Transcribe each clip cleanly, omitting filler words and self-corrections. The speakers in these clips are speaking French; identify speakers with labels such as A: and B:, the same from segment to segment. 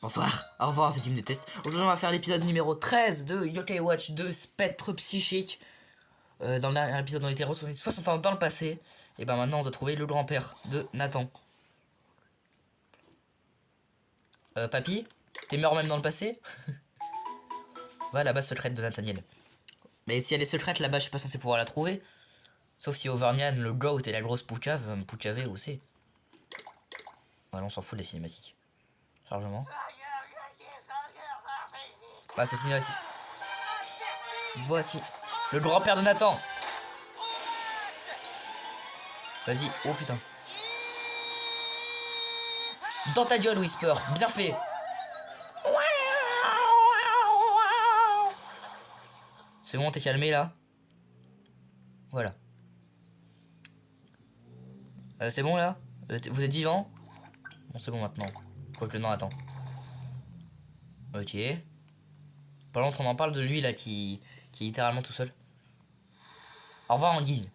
A: Bonsoir, au revoir si tu me détestes. Aujourd'hui on va faire l'épisode numéro 13 de Yokai Watch 2 Spectre Psychique. Dans le dernier épisode on était retourné 60 ans dans le passé. Et ben maintenant on doit trouver le grand-père de Nathan. Papy, t'es mort même dans le passé? Voilà la base secrète de Nathaniel. Mais si elle est secrète là-bas je suis pas censé pouvoir la trouver. Sauf si Auvergnat, le goat et la grosse poucave va me poucaver aussi. Voilà on s'en fout des cinématiques. Chargement. Bah c'est cinématique. Voici le grand-père de Nathan. Vas-y, oh putain. Dans ta gueule, Whisper, bien fait. C'est bon, t'es calmé là. Voilà. C'est bon là. Vous êtes vivant? Bon, c'est bon maintenant. Quoique non, attends. Ok. Par contre, on en parle de lui là qui est littéralement tout seul. Au revoir, Anguille.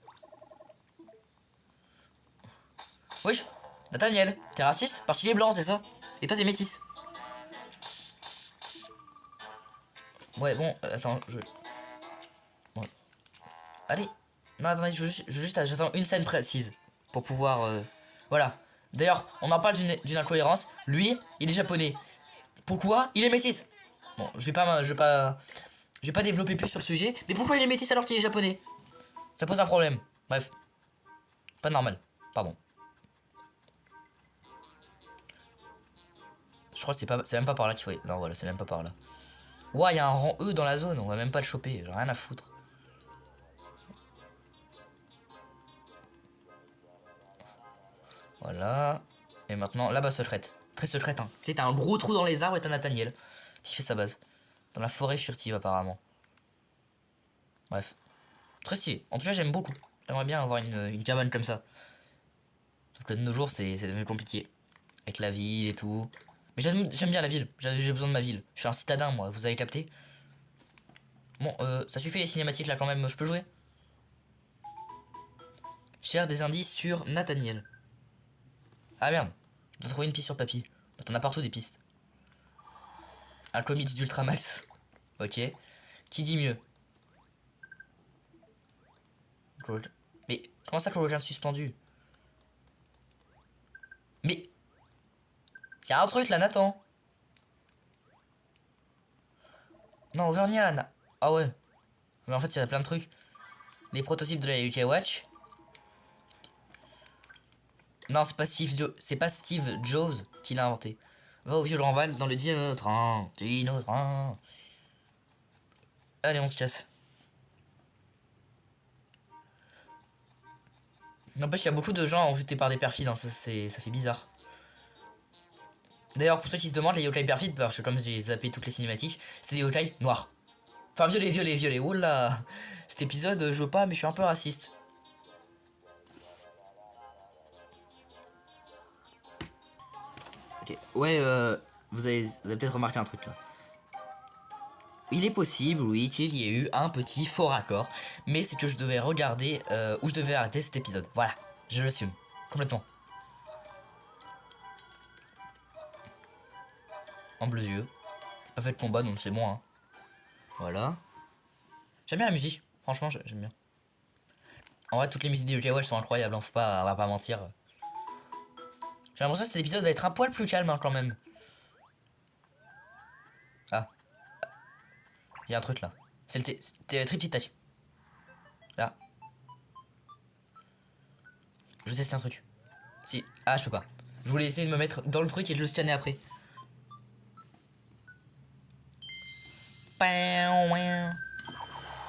A: Wesh, Nathaniel, t'es raciste parce qu'il est blanc, c'est ça? Et toi, t'es métisse. Ouais, bon, attends, bon. Allez. Non, attendez, j'attends une scène précise pour pouvoir. Voilà. D'ailleurs, on en parle d'une incohérence. Lui, il est japonais. Pourquoi? Il est métisse. Bon, je vais pas développer plus sur le sujet. Mais pourquoi il est métisse alors qu'il est japonais? Ça pose un problème. Bref. Pas normal. Pardon. Je crois que c'est même pas par là qu'il faut. Non, voilà, c'est même pas par là. Ouah, il y a un rang E dans la zone. On va même pas le choper. J'ai rien à foutre. Voilà. Et maintenant, là-bas, secrète. Très secrète, hein. Tu sais, t'as un gros trou dans les arbres et t'as Nathaniel qui fait sa base. Dans la forêt furtive, apparemment. Bref. Très stylé. En tout cas, j'aime beaucoup. J'aimerais bien avoir une cabane comme ça. Sauf que de nos jours, c'est devenu compliqué. Avec la ville et tout. Mais j'aime bien la ville. J'ai besoin de ma ville. Je suis un citadin, moi. Vous avez capté? Bon, ça suffit les cinématiques là quand même. Je peux jouer? Cherche des indices sur Nathaniel. Ah merde. Je dois trouver une piste sur papy. Bah, t'en as partout des pistes. Un comics d'Ultramax. Ok. Qui dit mieux? Gold. Mais comment ça que le suspendu? Mais y'a un truc là, Nathan. Non, Auvergnat. Ah ouais. Mais en fait, il y a plein de trucs. Les prototypes de la UK Watch. Non, c'est pas Steve Jobs qui l'a inventé. Va au vieux Grandval dans le Dino-train. Dino-train. Allez, on se casse. N'empêche, il y a beaucoup de gens envoûtés par des perfides. Hein. Ça fait bizarre. D'ailleurs, pour ceux qui se demandent, les yokai perfides, parce que comme j'ai zappé toutes les cinématiques, c'est des yokai noirs. Enfin, violets. Oula. Cet épisode, je veux pas, mais je suis un peu raciste. Ok. Ouais, vous avez peut-être remarqué un truc là. Il est possible, oui, qu'il y ait eu un petit faux raccord, mais c'est que je devais regarder où je devais arrêter cet épisode. Voilà, je l'assume, complètement. En bleu yeux. Pas fait de combat, donc c'est bon, hein. Voilà. J'aime bien la musique, franchement, j'aime bien. En vrai, toutes les musiques des UK Watch sont incroyables, hein, on va pas mentir. J'ai l'impression que cet épisode va être un poil plus calme, hein, quand même. Ah. Il y a un truc là. C'est le triptyque. Là. Je teste un truc. Si. Ah, je peux pas. Je voulais essayer de me mettre dans le truc et de le scanner après.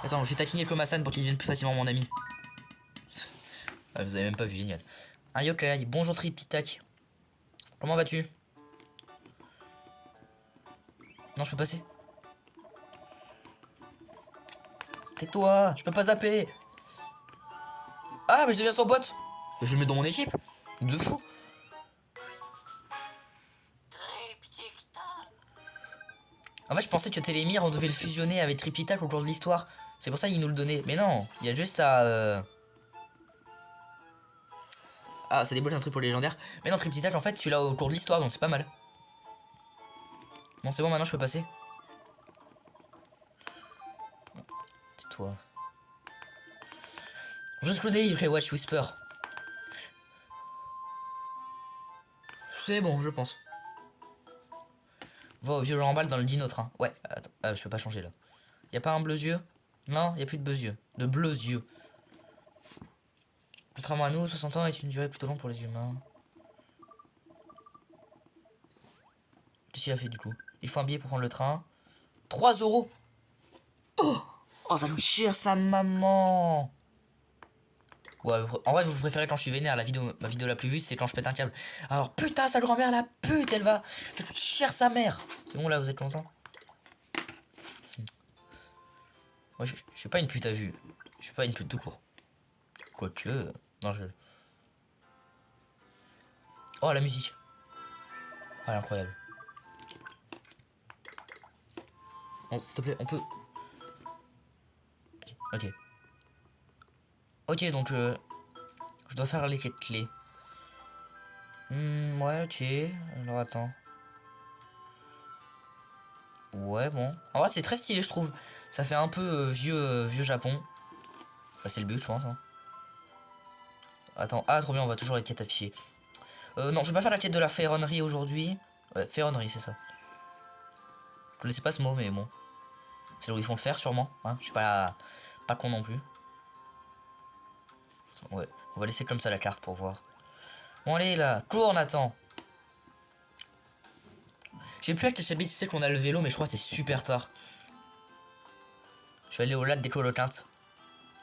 A: Attends, je vais taquiner le Komasan pour qu'il devienne plus facilement mon ami. Ah, vous avez même pas vu, génial. Un yokai, bonjour triptyque. Comment vas-tu? Non, je peux passer. Tais-toi, je peux pas zapper. Ah, mais je deviens son pote. Je le mets dans mon équipe. De fou. En fait, je pensais que Télémire, on devait le fusionner avec Triptyque au cours de l'histoire. C'est pour ça qu'il nous le donnait. Mais non, il y a juste à... Ah, ça débloque un truc pour le légendaire. Mais non, Triptyque, en fait, tu l'as au cours de l'histoire, donc c'est pas mal. Bon, c'est bon, maintenant je peux passer. Tais-toi. Juste le délire, Watch Whisper. C'est bon, je pense. Va au vieux remballe dans le dino train. Ouais, attends, je peux pas changer là. Y'a pas un bleu yeux? Non, y'a plus de bleus yeux. De bleus yeux. Contrairement à nous, 60 ans est une durée plutôt longue pour les humains. Qu'est-ce qu'il a fait du coup? Il faut un billet pour prendre le train. 3 euros. Oh, ça coûte cher sa maman. Ouais, en vrai, vous préférez quand je suis vénère. Ma vidéo la plus vue, c'est quand je pète un câble. Alors, putain, sa grand-mère, la pute, elle va. Ça coûte cher sa mère. C'est bon, là, vous êtes content? Moi, je suis pas une pute à vue. Je suis pas une pute tout court. Quoique. Non, je. Oh, la musique. Oh, elle est incroyable. Bon, s'il te plaît, on peut. Ok. Ok, donc je dois faire les quêtes clés. Ouais, ok. Alors attends. Ouais, bon. En vrai, c'est très stylé, je trouve. Ça fait un peu vieux Japon. Bah, c'est le but, je pense. Hein. Attends, ah, trop bien, on va toujours les quêtes affichées. Non, je vais pas faire la quête de la ferronnerie aujourd'hui. Ouais, ferronnerie, c'est ça. Je connaissais pas ce mot, mais bon. C'est là où ils font le fer, sûrement. Hein, je suis pas con non plus. Ouais, on va laisser comme ça la carte pour voir. Bon, allez, là. Cours, Nathan. Je sais plus à quel chapitre c'est qu'on a le vélo, mais je crois que c'est super tard. Je vais aller au lac des Coloquintes.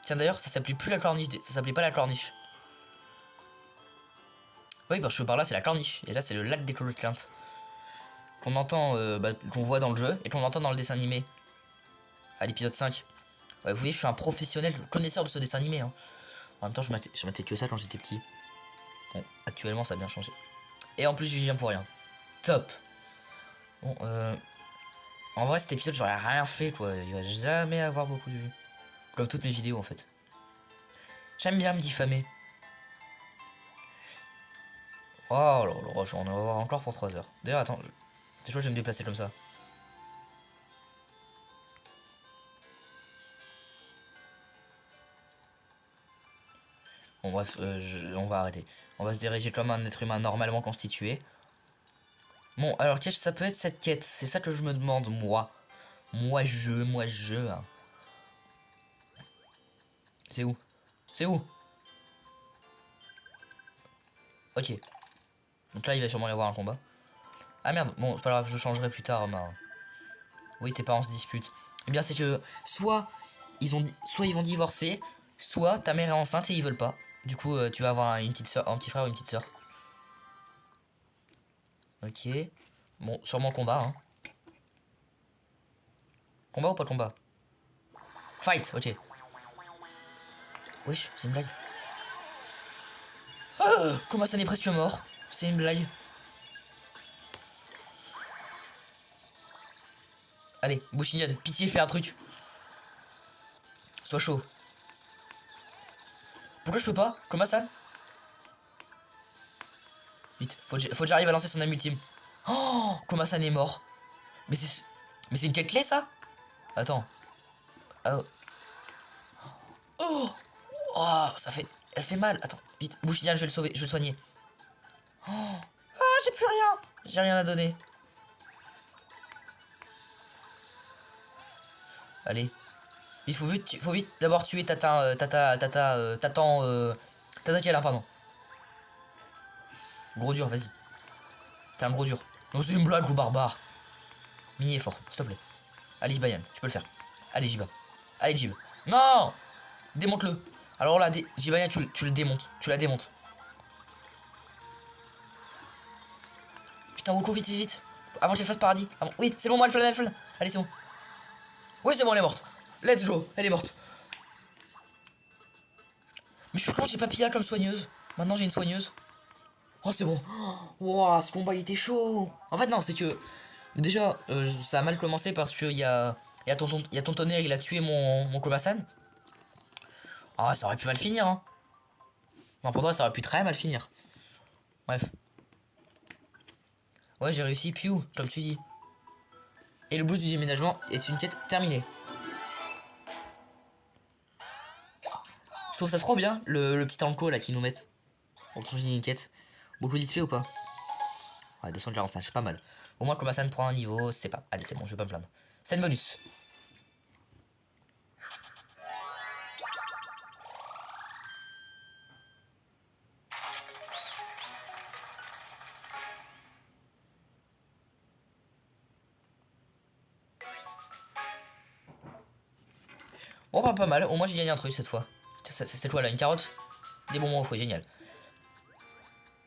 A: Tiens, d'ailleurs, ça s'appelait plus la corniche. Ça s'appelait pas la corniche. Oui, parce que par là, c'est la corniche. Et là, c'est le lac des Coloquintes. Qu'on entend, qu'on voit dans le jeu et qu'on entend dans le dessin animé. À l'épisode 5. Ouais, vous voyez, je suis un professionnel connaisseur de ce dessin animé. Hein. En même temps, je m'étais que ça quand j'étais petit. Bon, actuellement, ça a bien changé. Et en plus, j'y viens pour rien. Top. Bon, en vrai, cet épisode, j'aurais rien fait, quoi. Il va jamais avoir beaucoup de vues. Comme toutes mes vidéos, en fait. J'aime bien me diffamer. Oh là là, j'en ai avoir encore pour 3 heures. D'ailleurs, attends, c'est chaud, je vais me déplacer comme ça. Bon, bref, on va arrêter. On va se diriger comme un être humain normalement constitué. Bon, alors, qu'est-ce que ça peut être cette quête? C'est ça que je me demande, moi. Moi, je. Hein. C'est où? C'est où? Ok. Donc là, il va sûrement y avoir un combat. Ah merde, bon, c'est pas grave, je changerai plus tard, ma. Oui, tes parents se disputent. Eh bien, c'est que soit soit ils vont divorcer, soit ta mère est enceinte et ils veulent pas. Du coup, tu vas avoir une petite soeur, un petit frère ou une petite soeur. Ok. Bon, sûrement combat, hein. Combat ou pas combat? Fight, ok. Wesh, c'est une blague. Comment ça n'est presque mort? C'est une blague. Allez, Bushinyan, pitié, fais un truc. Sois chaud. Pourquoi je peux pas? Comment ça? Vite, faut que j'arrive à lancer son âme ultime. Oh, comment ça n'est mort? Mais c'est une quête clé ça? Attends. Oh. Oh, oh, ça fait. Elle fait mal. Attends, vite. Bushinyan, je vais le sauver, je vais le soigner. Oh. Ah, j'ai plus rien. J'ai rien à donner. Allez. Il faut vite d'abord tuer Tata qui est là, pardon. Gros dur, vas-y. T'es un gros dur. Non, c'est une blague, gros barbare. Mini effort, s'il te plaît. Allez, Jibayan, tu peux le faire. Allez, Jiba. Allez, Jib. Non! Démonte-le. Alors là, Jibayan, tu le démontes. Tu la démontes. Putain, Woko, vite, vite, vite. Avant qu'elle fasse paradis. Oui, c'est bon, moi, elle flamme. Allez, c'est bon. Oui, c'est bon, elle est morte. Let's go, elle est morte. Mais je crois que j'ai pas Pia comme soigneuse. Maintenant, j'ai une soigneuse. Oh, c'est bon. Wow, ce combat, il était chaud. En fait, non, c'est que. Déjà, ça a mal commencé parce que il y a ton tonnerre, il a tué mon Komasan. Ah, ça aurait pu mal finir, hein. Non, pour toi, ça aurait pu très mal finir. Bref. Ouais, j'ai réussi, Pew, comme tu dis. Et le boost du déménagement est une quête terminée. Je trouve ça trop bien, le petit anko là qu'ils nous mettent. Pour changer une quête. Beaucoup d'XP ou pas? Ouais, 245, c'est pas mal. Au moins, comme ça me prend un niveau, c'est pas. Allez, c'est bon, je vais pas me plaindre. Scène bonus. Bon, pas mal. Au moins, j'ai gagné un truc cette fois. C'est quoi là, une carotte? Des bonbons au fruits, génial.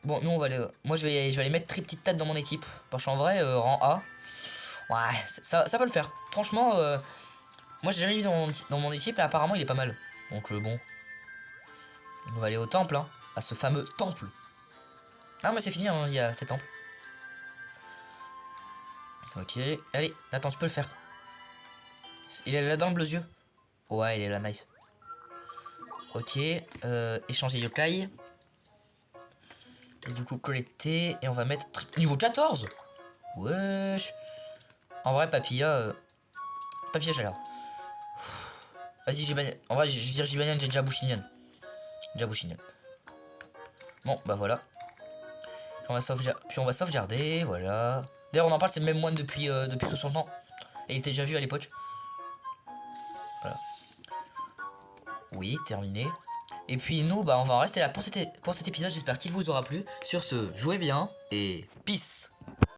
A: Bon, nous on va aller. Moi je vais aller mettre très petite tête dans mon équipe. Parce qu'en vrai, rang A. Ouais, ça peut le faire. Franchement, moi j'ai jamais vu dans mon équipe et apparemment il est pas mal. Donc bon. On va aller au temple, hein. À ce fameux temple. Ah, mais c'est fini, hein, il y a ces temples. Ok, allez, attends, tu peux le faire. Il est là dans le bleu yeux. Ouais, il est là, nice. Ok, échanger yokai. Et du coup, collecter. Et on va mettre niveau 14. Wesh. En vrai, Papilla. Papilla, j'ai l'air. Vas-y, en vrai, je vire Gibanian, j'ai déjà Bouchinian. Bon, bah voilà. Puis on va sauvegarder, voilà. D'ailleurs, on en parle, c'est le même moine depuis 60 ans. Et il était déjà vu à l'époque. Voilà. Oui, terminé. Et puis nous, bah on va en rester là pour cet épisode. J'espère qu'il vous aura plu. Sur ce, jouez bien et peace.